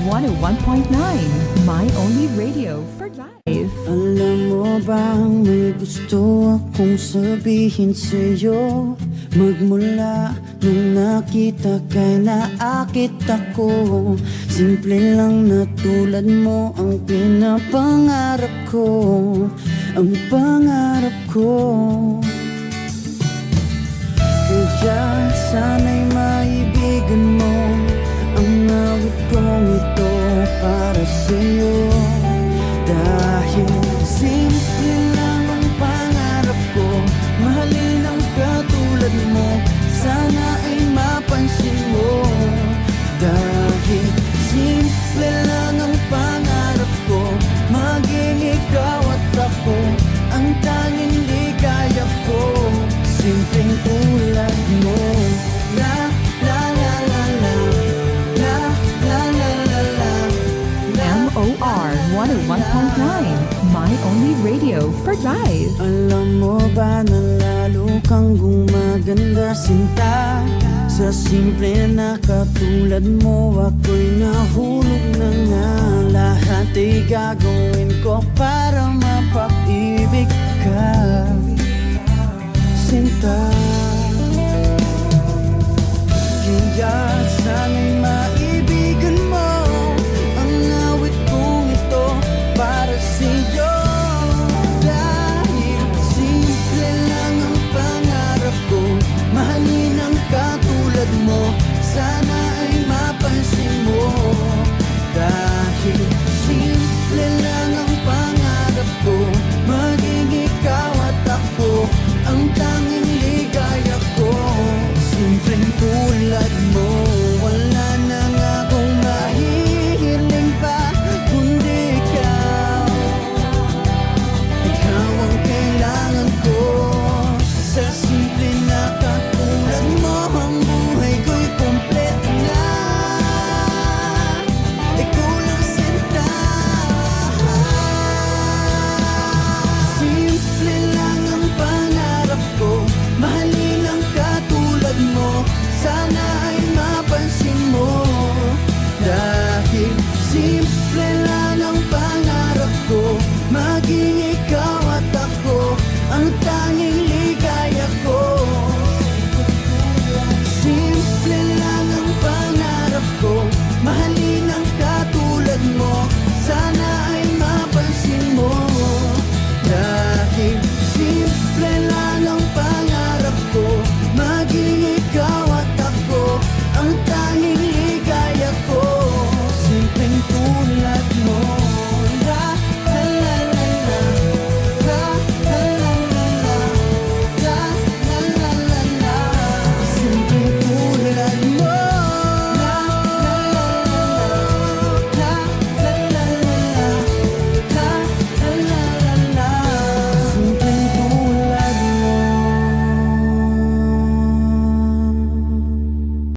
101.9, my only radio for life. Alam mo bang may gusto akong sabihin sa'yo? Magmula nung nakita kay naakit ako. Simple lang na tulad mo ang pinapangarap ko. Ang pangarap ko. Kaya sana'y maibigan mo ang awit kong ito para sa'yo. Dahil simple lang ang pangarap ko, mahalin ang katulad mo, sana ay mapansin mo. Dahil simple lang ang pangarap ko, maging ikaw at ako, ang tanging ligaya ko. Simpleng tulad mo. La la la la la, la la la la la, MOR 101.9, my only radio for life. Alam mo ba na lalo kang gumaganda, sinta? Sa simple na katulad mo, ako'y nahulog na nga. Lahat ay gagawin ko para mapag-ibig ka, sinta. Kaya sana'y